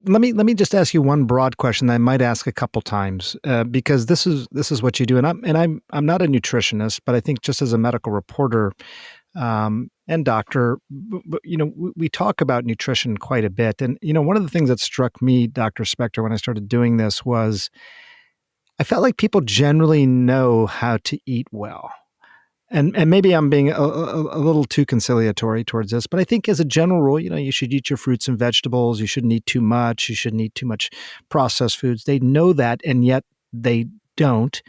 Let me just ask you one broad question that I might ask a couple times, because this is what you do, and I'm not a nutritionist, but I think just as a medical reporter and doctor, we talk about nutrition quite a bit, and one of the things that struck me, Dr. Spector, when I started doing this was I felt like people generally know how to eat well. And maybe I'm being a little too conciliatory towards this, but I think as a general rule, you should eat your fruits and vegetables. You shouldn't eat too much. You shouldn't eat too much processed foods. They know that, and yet they don't.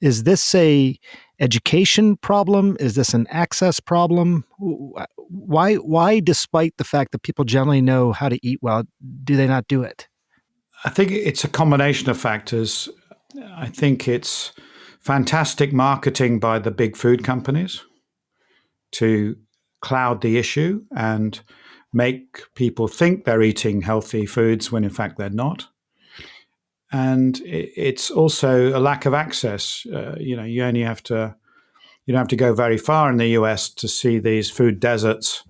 Is this a education problem? Is this an access problem? Why, despite the fact that people generally know how to eat well, do they not do it? I think it's a combination of factors. I think it's fantastic marketing by the big food companies to cloud the issue and make people think they're eating healthy foods when in fact they're not. And it's also a lack of access. You only have to you don't have to go very far in the US to see these food deserts,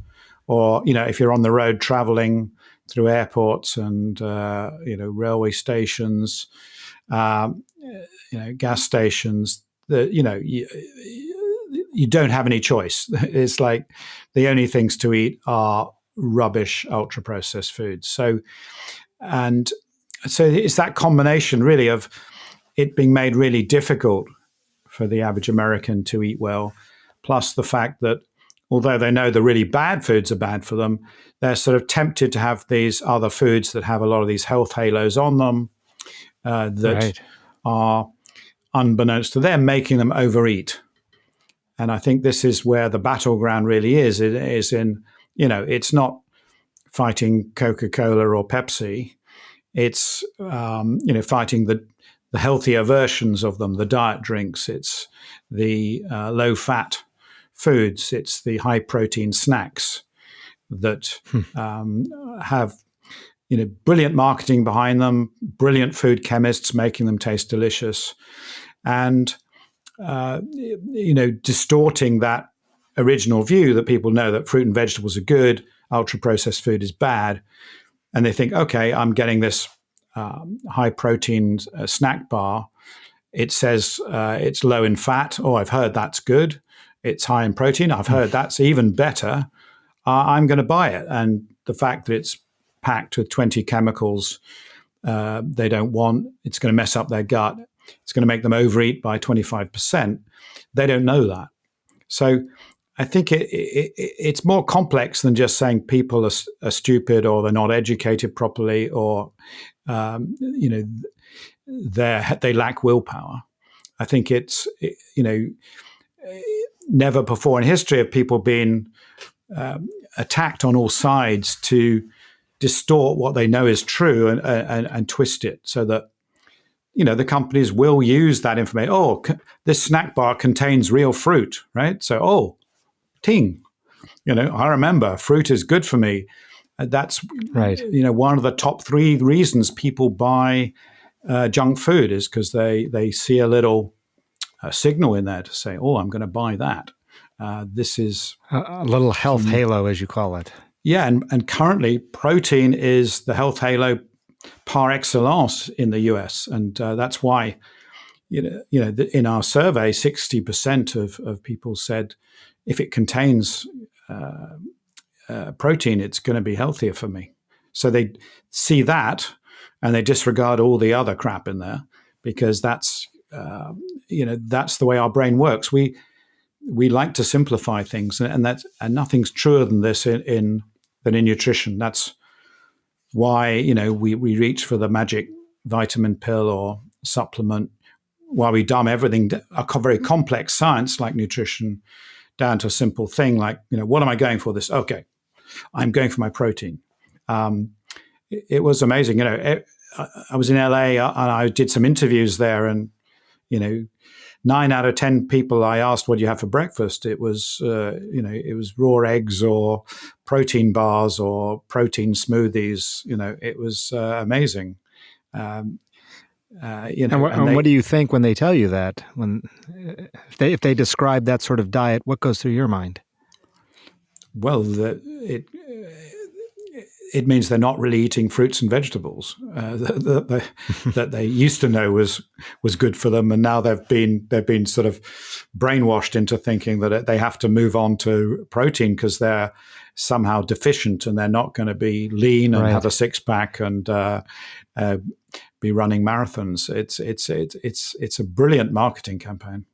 or if you're on the road traveling through airports and railway stations, um, gas stations. You don't have any choice. It's like the only things to eat are rubbish, ultra processed foods. And so it's that combination really of it being made really difficult for the average American to eat well, plus the fact that although they know the really bad foods are bad for them, they're sort of tempted to have these other foods that have a lot of these health halos on them that Right. are, unbeknownst to them, making them overeat. And I think this is where the battleground really is. It is in, it's not fighting Coca-Cola or Pepsi. It's, fighting the healthier versions of them, the diet drinks. It's the low-fat foods. It's the high-protein snacks that have brilliant marketing behind them, brilliant food chemists making them taste delicious, and distorting that original view that people know that fruit and vegetables are good, ultra-processed food is bad, and they think, okay, I'm getting this high-protein snack bar. It says it's low in fat. Oh, I've heard that's good. It's high in protein. I've heard that's even better. I'm going to buy it. And the fact that it's packed with 20 chemicals they don't want, it's going to mess up their gut. It's going to make them overeat by 25%. They don't know that. So I think it's more complex than just saying people are stupid or they're not educated properly or, they lack willpower. I think it's, never before in history have people been attacked on all sides to distort what they know is true and twist it so that the companies will use that information. Oh, this snack bar contains real fruit, right? So, ting, I remember fruit is good for me. That's Right. one of the top three reasons people buy junk food is because they see a little signal in there to say, oh, I'm going to buy that. This is A little health halo, as you call it. Yeah, and currently protein is the health halo par excellence in the US, and that's why in our survey, 60% of people said if it contains protein, it's going to be healthier for me. So they see that and they disregard all the other crap in there because that's that's the way our brain works. We like to simplify things, and nothing's truer than this in nutrition. That's why we reach for the magic vitamin pill or supplement, while we dumb everything, a very complex science like nutrition, down to a simple thing like what am I going for this? Okay, I'm going for my protein. It was amazing. I was in LA and I did some interviews there, and 9 out of 10 people I asked, what do you have for breakfast? It was, it was raw eggs or protein bars or protein smoothies. It was amazing. And what do you think when they tell you that? If they describe that sort of diet, what goes through your mind? Well, it means they're not really eating fruits and vegetables that they used to know was good for them, and now they've been sort of brainwashed into thinking that they have to move on to protein because they're somehow deficient and they're not going to be lean and have a six pack and be running marathons. It's a brilliant marketing campaign.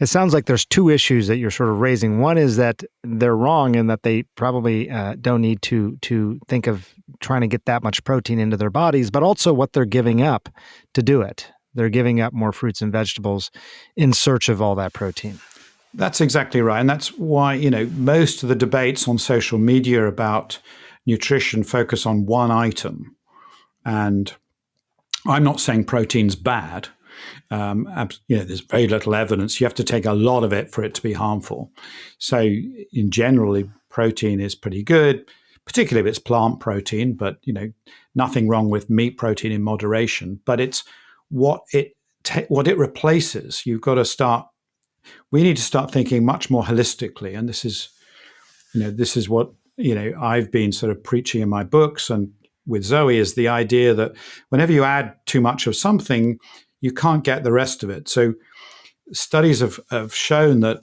It sounds like there's two issues that you're sort of raising. One is that they're wrong and that they probably don't need to think of trying to get that much protein into their bodies, but also what they're giving up to do it. They're giving up more fruits and vegetables in search of all that protein. That's exactly right. And that's why, most of the debates on social media about nutrition focus on one item. And I'm not saying protein's bad. There's very little evidence. You have to take a lot of it for it to be harmful. So in generally, protein is pretty good, particularly if it's plant protein, but, nothing wrong with meat protein in moderation. But it's what it replaces. We need to start thinking much more holistically. And this is what, I've been sort of preaching in my books and with Zoe, is the idea that whenever you add too much of something, you can't get the rest of it. So studies have shown that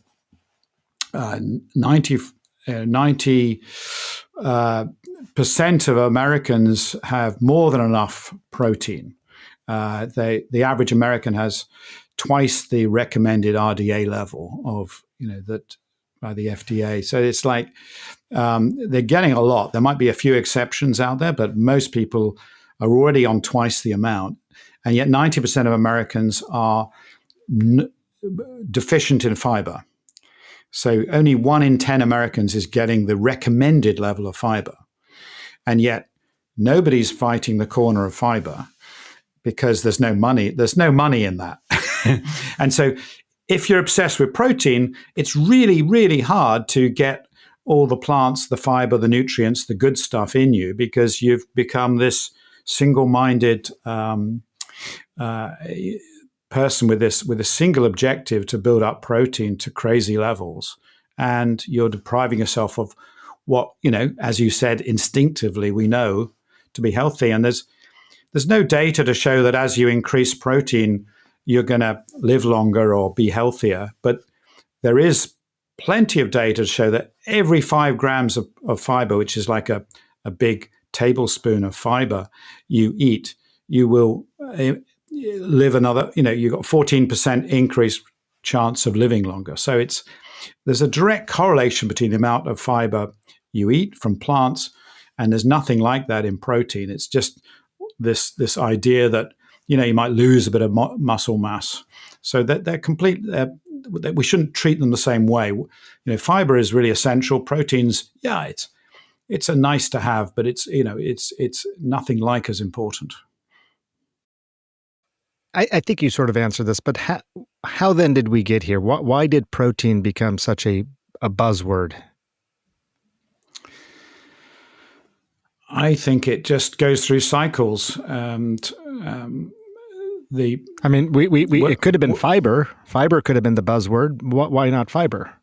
90% of Americans have more than enough protein. The average American has twice the recommended RDA level of, that by the FDA. So it's like they're getting a lot. There might be a few exceptions out there, but most people are already on twice the amount. And yet 90% of Americans are deficient in fiber. So only 1 in 10 Americans is getting the recommended level of fiber. And yet nobody's fighting the corner of fiber because there's no money. There's no money in that. And so if you're obsessed with protein, it's really, really hard to get all the plants, the fiber, the nutrients, the good stuff in you, because you've become this single-minded person with a single objective to build up protein to crazy levels. And you're depriving yourself of what, as you said, instinctively we know to be healthy. And there's no data to show that as you increase protein, you're going to live longer or be healthier. But there is plenty of data to show that every 5 grams of fiber, which is like a big tablespoon of fiber you eat, you will live another, you've got 14% increased chance of living longer. So there's a direct correlation between the amount of fiber you eat from plants, and there's nothing like that in protein. It's just this idea that, you might lose a bit of muscle mass. So that they're complete, that we shouldn't treat them the same way. Fiber is really essential. Proteins, it's a nice to have, but it's nothing like as important. I think you sort of answered this, but how then did we get here? Why did protein become such a buzzword? I think it just goes through cycles. It could have been fiber. Fiber could have been the buzzword. Why not fiber?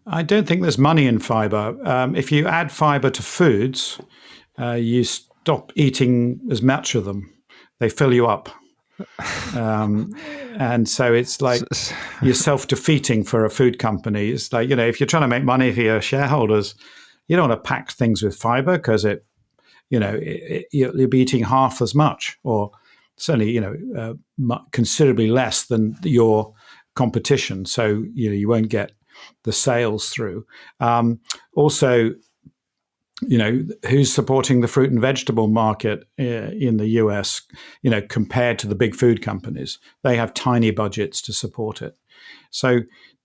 I don't think there's money in fiber. If you add fiber to foods, you stop eating as much of them. They fill you up. And so it's like you're self-defeating for a food company. It's like, if you're trying to make money for your shareholders, you don't want to pack things with fiber because you'll be eating half as much, or certainly, considerably less than your competition. So, you won't get the sales through. Also, who's supporting the fruit and vegetable market in the US, compared to the big food companies? They have tiny budgets to support it. So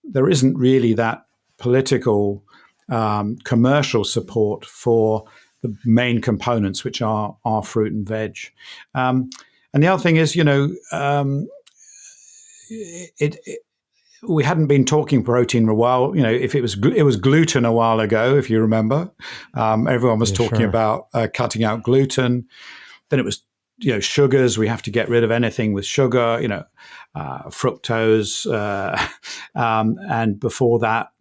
there isn't really that political, commercial support for the main components, which are fruit and veg. And the other thing is, we hadn't been talking protein for a while. If it was gluten a while ago, if you remember, everyone was talking about cutting out gluten. Then it was, sugars. We have to get rid of anything with sugar, fructose. And before that,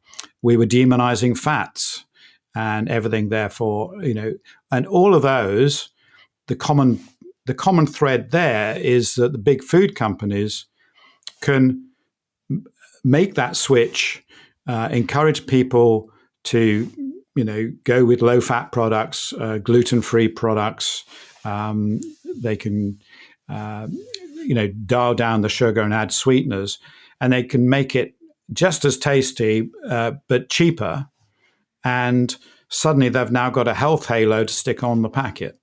we were demonizing fats. and everything. Therefore, and all of those, the common thread there is that the big food companies can make that switch, encourage people to, go with low-fat products, gluten-free products. They can, dial down the sugar and add sweeteners, and they can make it just as tasty, but cheaper. And suddenly they've now got a health halo to stick on the packet.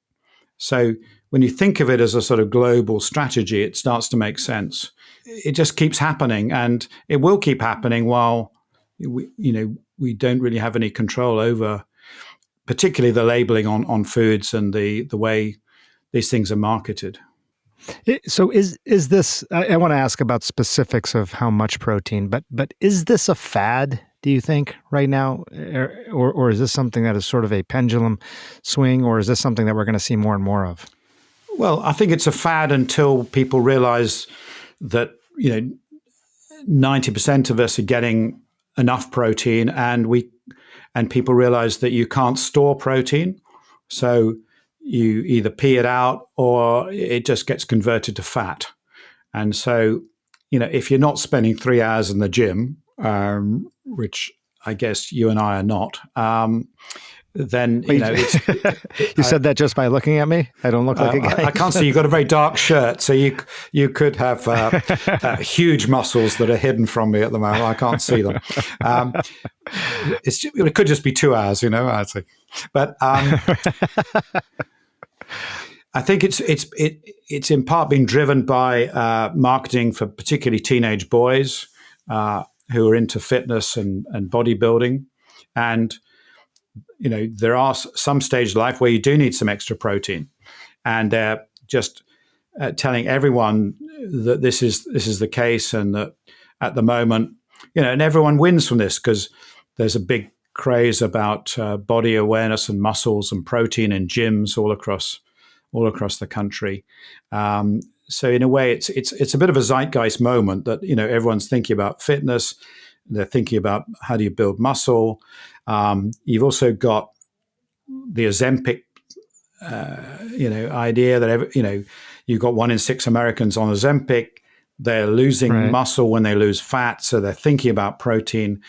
So when you think of it as a sort of global strategy, it starts to make sense. It just keeps happening, and it will keep happening while we don't really have any control over, particularly the labeling on foods and the way these things are marketed. So is this? I want to ask about specifics of how much protein, but is this a fad? Do you think right now, or is this something that is sort of a pendulum swing, or is this something that we're going to see more and more of? Well, I think it's a fad until people realize that 90% of us are getting enough protein, and people realize that you can't store protein, so you either pee it out or it just gets converted to fat. And so, if you're not spending 3 hours in the gym, which I guess you and I are not, then you said that just by looking at me. I don't look like a guy. I can't see. You've got a very dark shirt, so you could have huge muscles that are hidden from me at the moment. I can't see them. It could just be 2 hours, I'd say. But I think it's in part being driven by marketing for particularly teenage boys who are into fitness and bodybuilding, and there are some stage of life where you do need some extra protein, and they're just telling everyone that this is the case, and that at the moment, and everyone wins from this because there's a big craze about body awareness and muscles and protein in gyms all across the country. So in a way, it's a bit of a zeitgeist moment that everyone's thinking about fitness. They're thinking about how do you build muscle. You've also got the Ozempic, idea that you've got 1 in 6 Americans on Ozempic. They're losing muscle when they lose fat, so they're thinking about protein,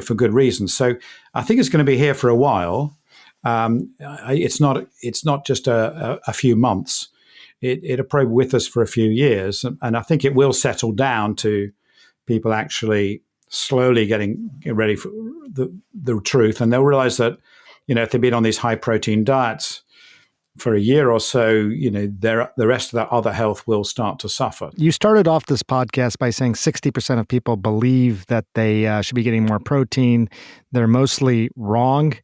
for good reasons. So I think it's going to be here for a while. It's not just a few months. It'll probably be with us for a few years, and I think it will settle down to people actually slowly getting ready for the truth, and they'll realize that if they've been on these high protein diets for a year or so, the rest of their other health will start to suffer. You started off this podcast by saying 60% of people believe that they should be getting more protein. They're mostly wrong.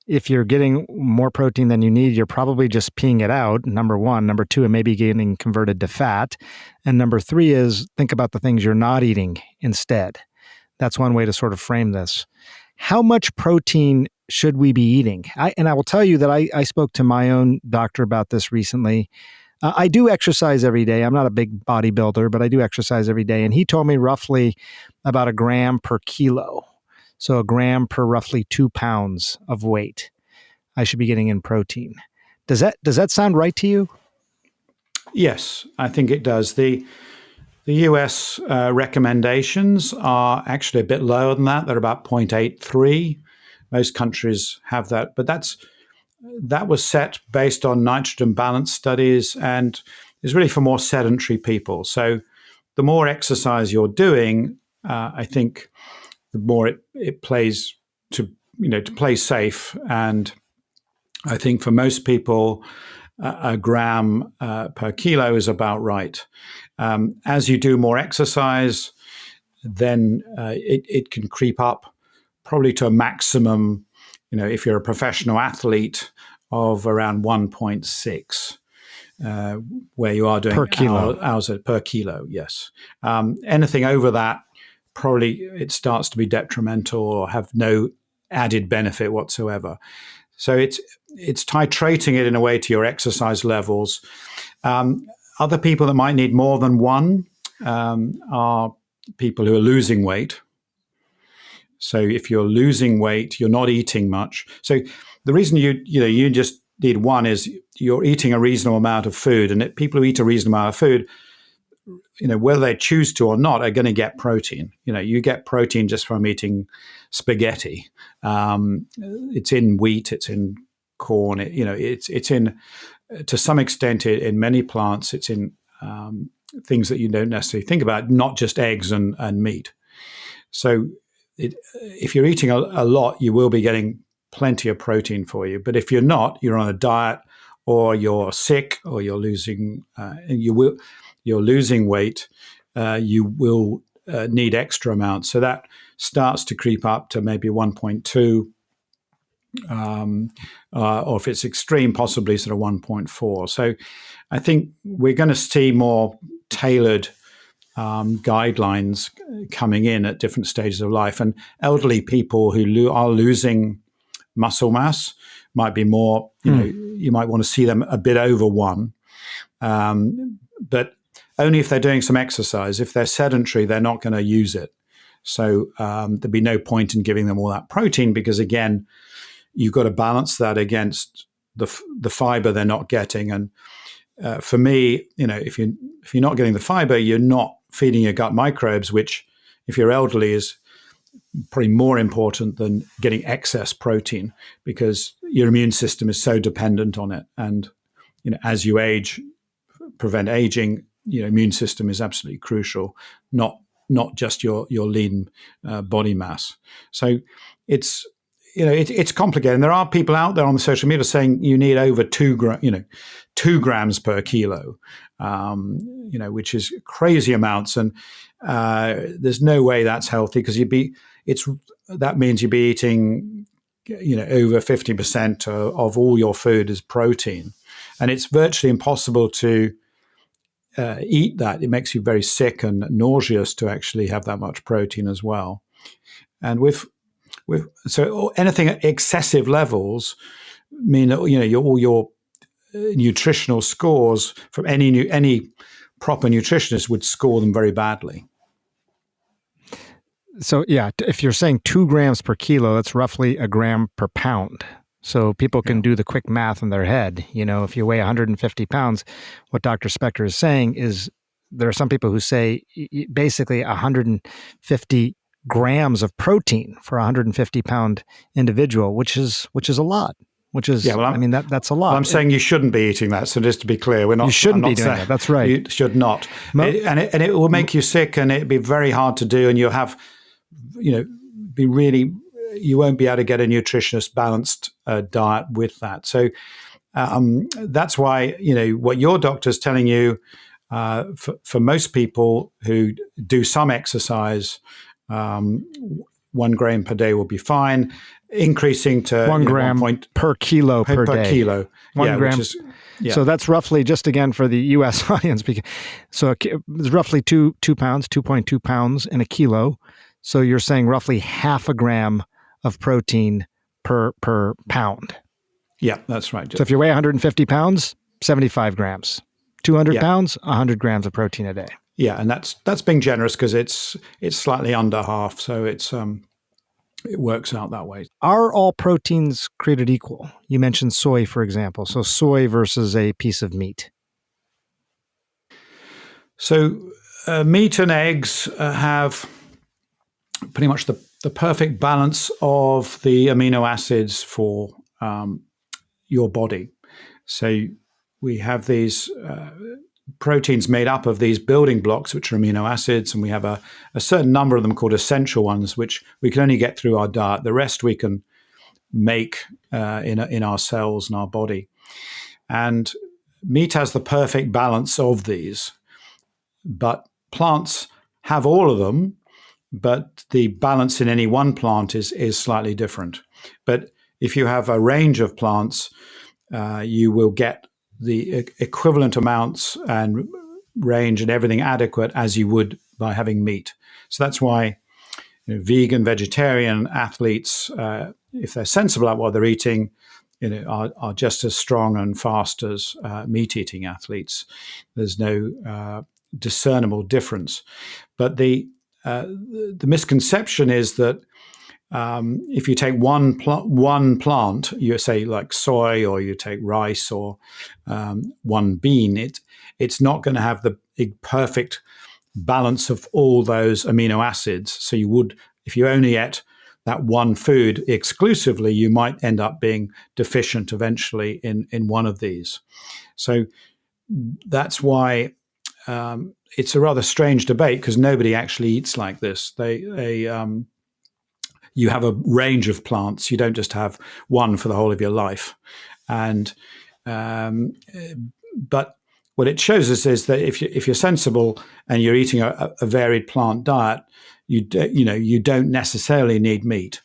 If you're getting more protein than you need, you're probably just peeing it out, number one. Number two, it may be getting converted to fat. And number three is think about the things you're not eating instead. That's one way to sort of frame this. How much protein should we be eating? I will tell you that I spoke to my own doctor about this recently. I do exercise every day. I'm not a big bodybuilder, but I do exercise every day. And he told me roughly about 1 gram per kilo. So 1 gram per roughly 2 pounds of weight I should be getting in protein. Does that sound right to you? Yes, I think it does. The US recommendations are actually a bit lower than that. They're about 0.83. Most countries have that, but that was set based on nitrogen balance studies and is really for more sedentary people. So the more exercise you're doing, I think the more it plays to play safe. And I think for most people, 1 gram per kilo is about right. As you do more exercise, then it can creep up probably to a maximum, if you're a professional athlete, of around 1.6, where you are doing per kilo. Hours per kilo, yes. Anything over that, probably it starts to be detrimental or have no added benefit whatsoever. So it's titrating it in a way to your exercise levels. Other people that might need more than one are people who are losing weight. So if you're losing weight, you're not eating much. So the reason you just need one is you're eating a reasonable amount of food, and people who eat a reasonable amount of food, whether they choose to or not, are going to get protein. You get protein just from eating spaghetti. It's in wheat, it's in corn. It's in, to some extent, in many plants. It's in things that you don't necessarily think about, not just eggs and meat. So if you're eating a lot, you will be getting plenty of protein for you. But if you're not, you're on a diet, or you're sick, or you're losing, you're losing weight, you will need extra amounts. So that starts to creep up to maybe 1.2, or if it's extreme, possibly sort of 1.4. So I think we're going to see more tailored guidelines coming in at different stages of life. And elderly people who are losing muscle mass might be more, you might want to see them a bit over 1. But only if they're doing some exercise. If they're sedentary, they're not going to use it. So there'd be no point in giving them all that protein, because, again, you've got to balance that against the fiber they're not getting. And for me, if you're not getting the fiber, you're not feeding your gut microbes, which, if you're elderly, is probably more important than getting excess protein, because your immune system is so dependent on it. And as you age, prevent aging, immune system is absolutely crucial, not just your lean body mass. So it's complicated. And there are people out there on the social media saying you need over 2 grams per kilo, which is crazy amounts. And there's no way that's healthy, because that means you'd be eating, over 50% of all your food is protein. And it's virtually impossible to eat that. It makes you very sick and nauseous to actually have that much protein as well. And so anything at excessive levels mean that all your nutritional scores from any proper nutritionist would score them very badly. So if you're saying 2 grams per kilo, that's roughly a gram per pound. So people can do the quick math in their head. If you weigh 150 pounds, what Dr. Spector is saying is there are some people who say basically 150 grams of protein for a 150-pound individual, which is a lot. Which is, that's a lot. Well, I'm saying you shouldn't be eating that. So just to be clear, we're not. You shouldn't be doing that. That's right. You should not, and it will make you sick, and it'd be very hard to do, and you'll have, you won't be able to get a nutritionist balanced diet with that. So that's why what your doctor's telling you, for most people who do some exercise, 1 gram per day will be fine. Increasing to 1 gram per kilo per day. Kilo. 1 gram. So that's roughly, just again for the U.S. audience, so it's roughly 2 pounds, 2.2 pounds in a kilo. So you're saying roughly half a gram of protein per pound. Yeah, that's right. So if you weigh 150 pounds, 75 grams. 200 pounds, 100 grams of protein a day. Yeah, and that's being generous, because it's slightly under half, so it works out that way. Are all proteins created equal? You mentioned soy, for example. So soy versus a piece of meat. So meat and eggs have pretty much the perfect balance of the amino acids for your body. So we have these proteins made up of these building blocks, which are amino acids, and we have a certain number of them called essential ones, which we can only get through our diet. The rest we can make in our cells and our body. And meat has the perfect balance of these, but plants have all of them, but the balance in any one plant is slightly different. But if you have a range of plants, you will get the equivalent amounts and range and everything adequate as you would by having meat. So that's why vegan, vegetarian athletes, if they're sensible about what they're eating, are just as strong and fast as meat-eating athletes. There's no discernible difference. But the misconception is that if you take one plant, you say like soy, or you take rice, or one bean, it's not going to have the perfect balance of all those amino acids. So you would, if you only ate that one food exclusively, you might end up being deficient eventually in one of these. So that's why it's a rather strange debate, because nobody actually eats like this. You have a range of plants. You don't just have one for the whole of your life. And but what it shows us is that if you're sensible and you're eating a varied plant diet, you don't necessarily need meat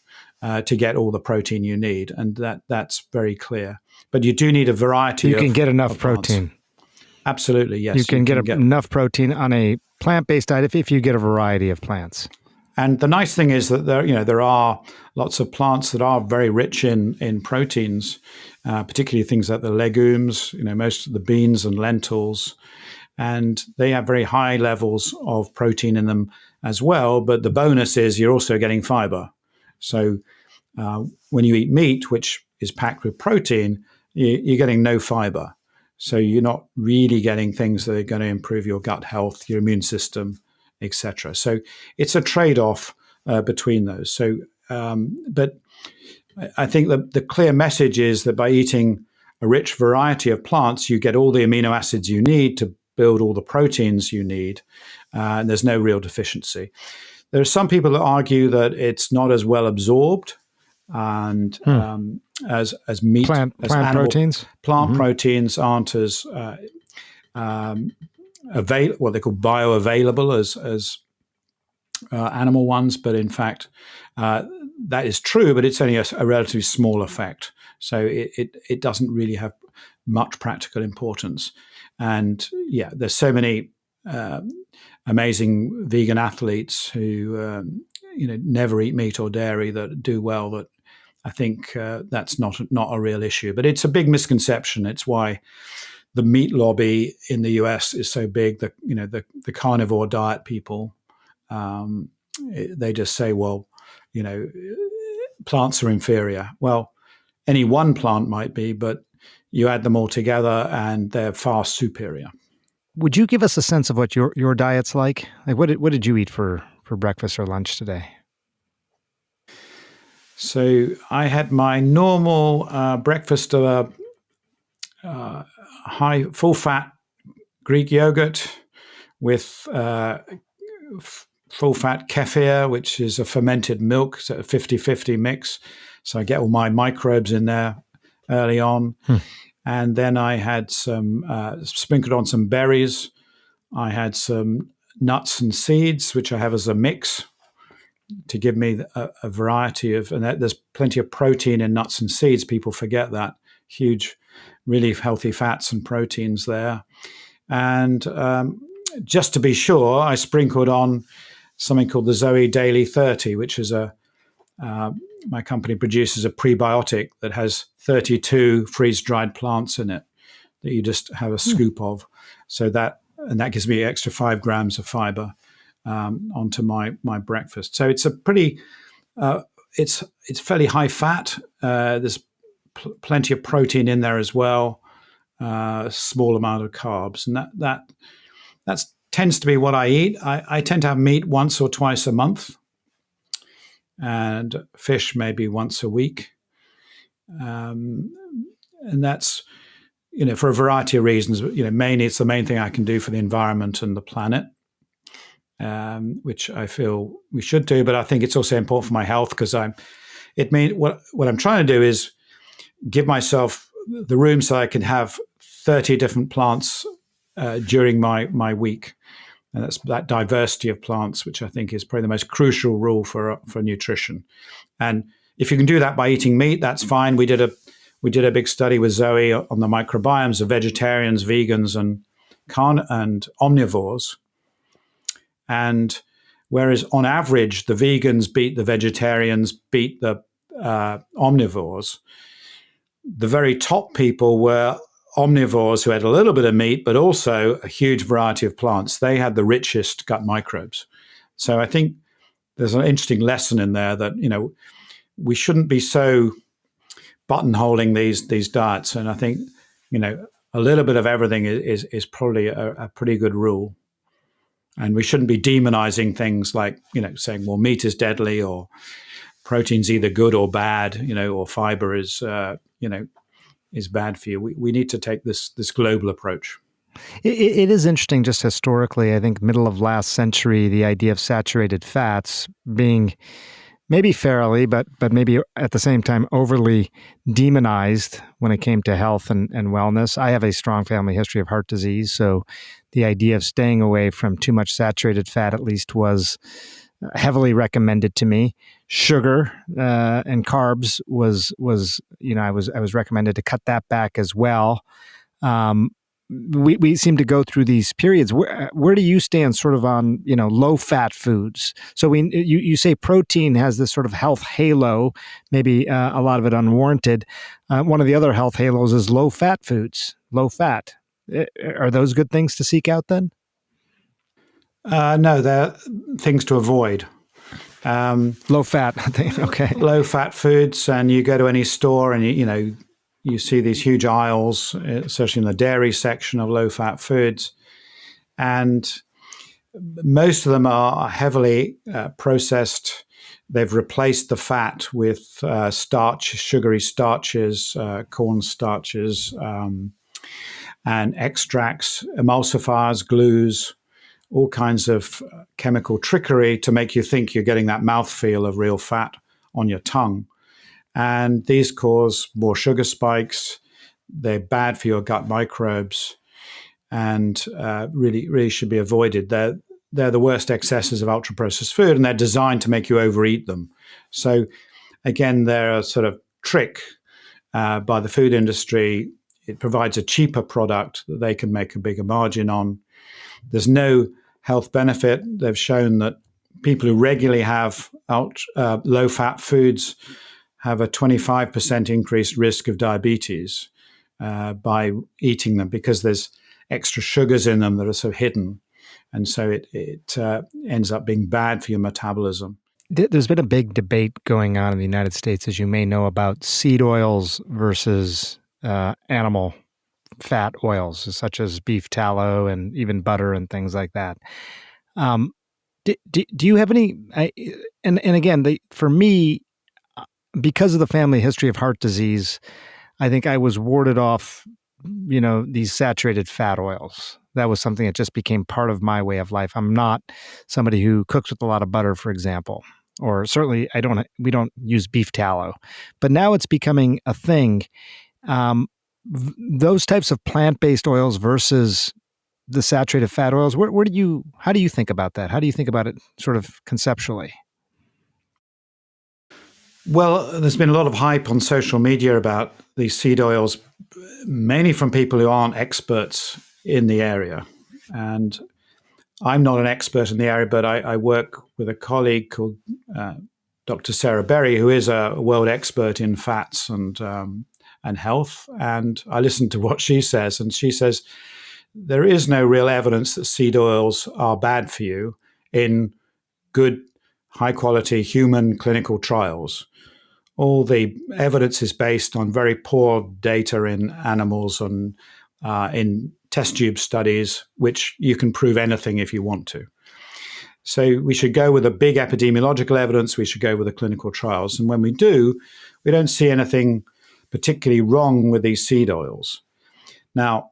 to get all the protein you need, and that's very clear. But you do need a variety. You can get enough protein. Absolutely, yes. You can get enough protein on a plant-based diet if you get a variety of plants. And the nice thing is that there are lots of plants that are very rich in proteins, particularly things like the legumes, most of the beans and lentils, and they have very high levels of protein in them as well. But the bonus is you're also getting fiber. So when you eat meat, which is packed with protein, you're getting no fiber. So you're not really getting things that are going to improve your gut health, your immune system, etc. So it's a trade-off between those. So, but I think the clear message is that by eating a rich variety of plants, you get all the amino acids you need to build all the proteins you need, and there's no real deficiency. There are some people that argue that it's not as well absorbed and as meat, plant proteins. Plant proteins aren't as what they call bioavailable as animal ones, but in fact that is true, but it's only a relatively small effect. So it doesn't really have much practical importance. And yeah, there's so many amazing vegan athletes who never eat meat or dairy that do well, that I think that's not a real issue. But it's a big misconception. It's why the meat lobby in the US is so big. The carnivore diet people, they just say, well, plants are inferior. Well, any one plant might be, but you add them all together and they're far superior. Would you give us a sense of what your diet's like? Like what did you eat for breakfast or lunch today? So I had my normal breakfast of a high full-fat Greek yogurt with full-fat kefir, which is a fermented milk, so a 50-50 mix. So I get all my microbes in there early on. And then I had some sprinkled on some berries. I had some nuts and seeds, which I have as a mix to give me a variety of, and there's plenty of protein in nuts and seeds. People forget that. Huge, really healthy fats and proteins there. And just to be sure, I sprinkled on something called the Zoe Daily 30, which is my company produces a prebiotic that has 32 freeze-dried plants in it that you just have a scoop of. So that gives me extra 5 grams of fiber onto my breakfast. So it's a pretty, it's fairly high fat. There's plenty of protein in there as well. A small amount of carbs, and that tends to be what I eat. I tend to have meat once or twice a month, and fish maybe once a week, and that's for a variety of reasons. Mainly it's the main thing I can do for the environment and the planet, which I feel we should do. But I think it's also important for my health, because what I'm trying to do is give myself the room so I can have 30 different plants during my week. And that's that diversity of plants, which I think is probably the most crucial rule for nutrition. And if you can do that by eating meat, that's fine. We did a big study with Zoe on the microbiomes of vegetarians, vegans, and omnivores. And whereas on average, the vegans beat the vegetarians, beat the omnivores, the very top people were omnivores who had a little bit of meat, but also a huge variety of plants. They had the richest gut microbes. So I think there's an interesting lesson in there that, we shouldn't be so buttonholing these diets. And I think, a little bit of everything is probably a pretty good rule. And we shouldn't be demonizing things like, saying, well, meat is deadly, or protein's either good or bad, or fiber is bad for you. We need to take this global approach. It is interesting, just historically. I think middle of last century, the idea of saturated fats being maybe fairly, but maybe at the same time overly demonized when it came to health and wellness. I have a strong family history of heart disease, so the idea of staying away from too much saturated fat, at least, was heavily recommended to me. Sugar and carbs was I was recommended to cut that back as well. We seem to go through these periods. Where do you stand sort of on, low fat foods? So you say protein has this sort of health halo, maybe a lot of it unwarranted. One of the other health halos is low fat foods, low fat. Are those good things to seek out then? No, they're things to avoid. Low fat, okay. Low fat foods, and you go to any store and you see these huge aisles, especially in the dairy section of low fat foods. And most of them are heavily processed. They've replaced the fat with sugary starches, corn starches, and extracts, emulsifiers, glues, all kinds of chemical trickery to make you think you're getting that mouthfeel of real fat on your tongue. And these cause more sugar spikes. They're bad for your gut microbes, and really should be avoided. They're the worst excesses of ultra-processed food, and they're designed to make you overeat them. So again, they're a sort of trick by the food industry. It provides a cheaper product that they can make a bigger margin on. There's no health benefit. They've shown that people who regularly have low-fat foods have a 25% increased risk of diabetes by eating them, because there's extra sugars in them that are so hidden. And so it ends up being bad for your metabolism. There's been a big debate going on in the United States, as you may know, about seed oils versus animal fat oils, such as beef tallow and even butter and things like that. Do you have any? And again, for me, because of the family history of heart disease, I think I was warded off, these saturated fat oils. That was something that just became part of my way of life. I'm not somebody who cooks with a lot of butter, for example, or certainly we don't use beef tallow, but now it's becoming a thing. Those types of plant-based oils versus the saturated fat oils, how do you think about that? How do you think about it sort of conceptually? Well, there's been a lot of hype on social media about these seed oils, mainly from people who aren't experts in the area. And I'm not an expert in the area, but I work with a colleague called Dr. Sarah Berry, who is a world expert in fats and health. And I listen to what she says, and she says there is no real evidence that seed oils are bad for you in good, high-quality human clinical trials. All the evidence is based on very poor data in animals and in test tube studies, which you can prove anything if you want to. So we should go with the big epidemiological evidence. We should go with the clinical trials. And when we do, we don't see anything particularly wrong with these seed oils. Now,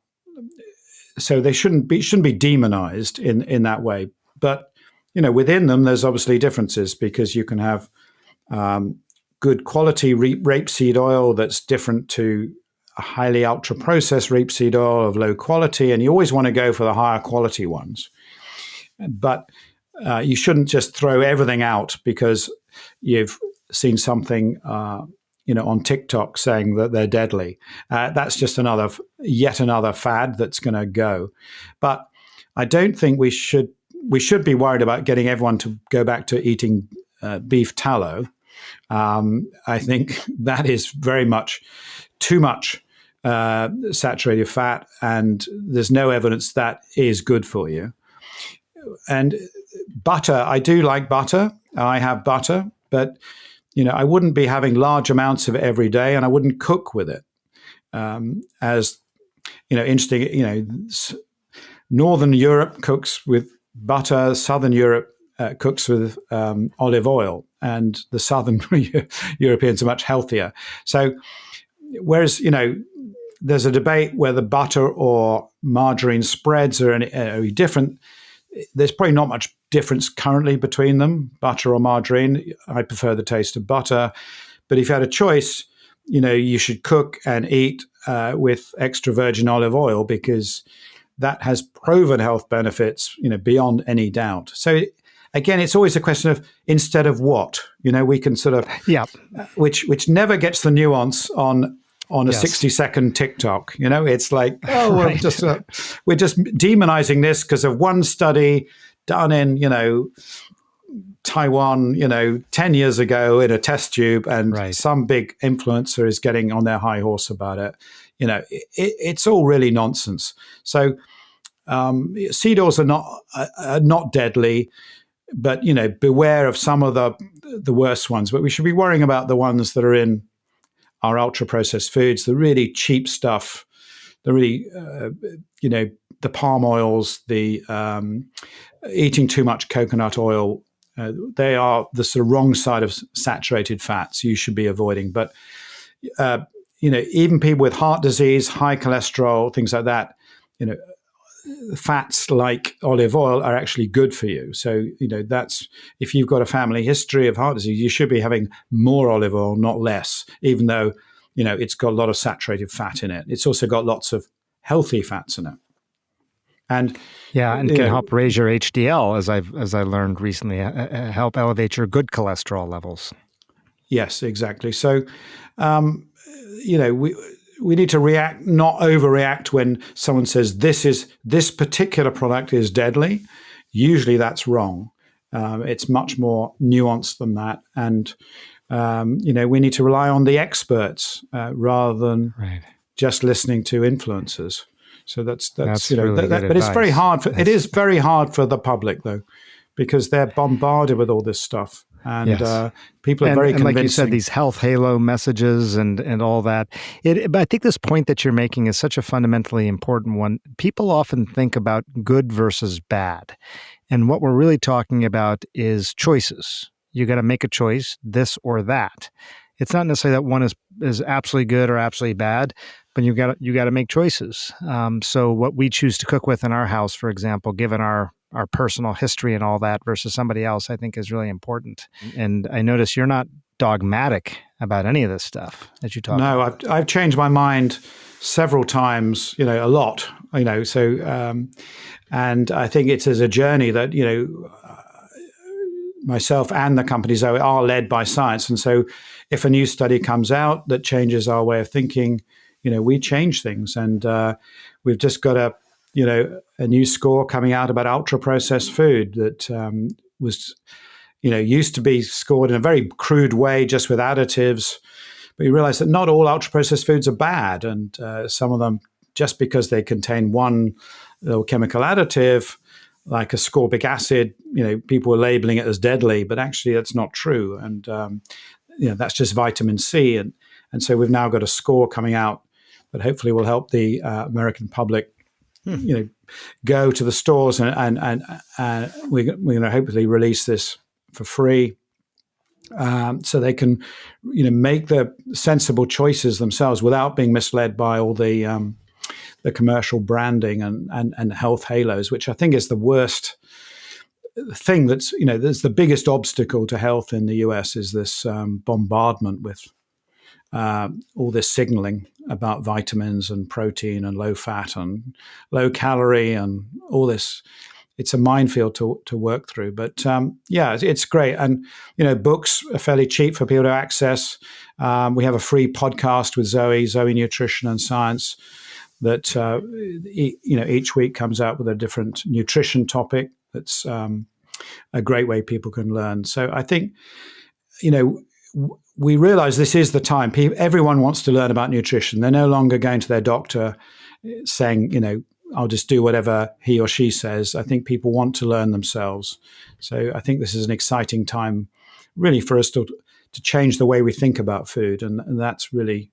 so they shouldn't be demonized in that way. But, within them, there's obviously differences, because you can have good quality rapeseed oil that's different to a highly ultra processed rapeseed oil of low quality, and you always want to go for the higher quality ones. But you shouldn't just throw everything out because you've seen something on TikTok saying that they're deadly. That's just yet another fad that's going to go. But I don't think we should be worried about getting everyone to go back to eating beef tallow. I think that is very much too much saturated fat, and there's no evidence that is good for you. And butter, I do like butter. I have butter, but I wouldn't be having large amounts of it every day, and I wouldn't cook with it. As interesting, Northern Europe cooks with butter, Southern Europe cooks with olive oil, and the Southern Europeans are much healthier. So, whereas, there's a debate whether butter or margarine spreads are any different. There's probably not much difference currently between them, butter or margarine. I prefer the taste of butter. But if you had a choice, you should cook and eat with extra virgin olive oil, because that has proven health benefits, beyond any doubt. So again, it's always a question of instead of what, we can sort of, which never gets the nuance on a 60-second TikTok. It's like, right. we're just demonizing this because of one study done in, Taiwan, 10 years ago in a test tube, and some big influencer is getting on their high horse about it. It's all really nonsense. So seed oils are not deadly, but beware of some of the worst ones. But we should be worrying about the ones that are in our ultra processed foods, the really cheap stuff, the really the palm oils, the eating too much coconut oil. They are the sort of wrong side of saturated fats you should be avoiding. But even people with heart disease, high cholesterol, things like that, fats like olive oil are actually good for you. So, that's, if you've got a family history of heart disease, you should be having more olive oil, not less, even though, it's got a lot of saturated fat in it. It's also got lots of healthy fats in it. And can help raise your HDL, as I learned recently, help elevate your good cholesterol levels. Yes, exactly. So, we need to react, not overreact when someone says this particular product is deadly. Usually that's wrong. It's much more nuanced than that, and we need to rely on the experts rather than just listening to influencers. So that's really good but it's very hard. It is very hard for the public, though, because they're bombarded with all this stuff. And people are very convincing. And like you said, these health halo messages and all that. But I think this point that you're making is such a fundamentally important one. People often think about good versus bad. And what we're really talking about is choices. You got to make a choice, this or that. It's not necessarily that one is absolutely good or absolutely bad, but you got to make choices. So what we choose to cook with in our house, for example, given our personal history and all that versus somebody else, I think is really important. And I notice you're not dogmatic about any of this stuff that you talk about. No, I've changed my mind several times, a lot, so, and I think it's as a journey that, myself and the companies are led by science. And so if a new study comes out that changes our way of thinking, we change things. And we've just got a new score coming out about ultra processed food that was, used to be scored in a very crude way, just with additives. But you realize that not all ultra processed foods are bad. And some of them, just because they contain one little chemical additive, like ascorbic acid, people are labeling it as deadly, but actually that's not true. And, that's just vitamin C. And so we've now got a score coming out that hopefully will help the American public, go to the stores and we're going to hopefully release this for free. So they can, make the sensible choices themselves without being misled by all the commercial branding and health halos, which I think is the worst thing. That's the biggest obstacle to health in the US is this bombardment with all this signaling about vitamins and protein and low fat and low calorie and all this. It's a minefield to work through, but it's great. And books are fairly cheap for people to access. We have a free podcast with Zoe Nutrition and Science, that each week comes out with a different nutrition topic. That's a great way people can learn. So I think we realize this is the time. Everyone wants to learn about nutrition. They're no longer going to their doctor saying, I'll just do whatever he or she says. I think people want to learn themselves. So I think this is an exciting time, really, for us to to change the way we think about food, and that's really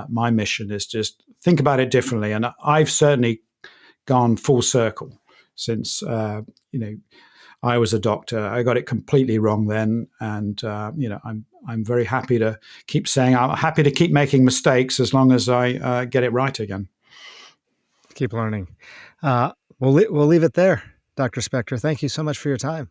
my mission, is just think about it differently. And I've certainly gone full circle since I was a doctor. I got it completely wrong then, and I'm very happy to keep saying I'm happy to keep making mistakes as long as I get it right again. Keep learning. We'll leave it there, Dr. Spector. Thank you so much for your time.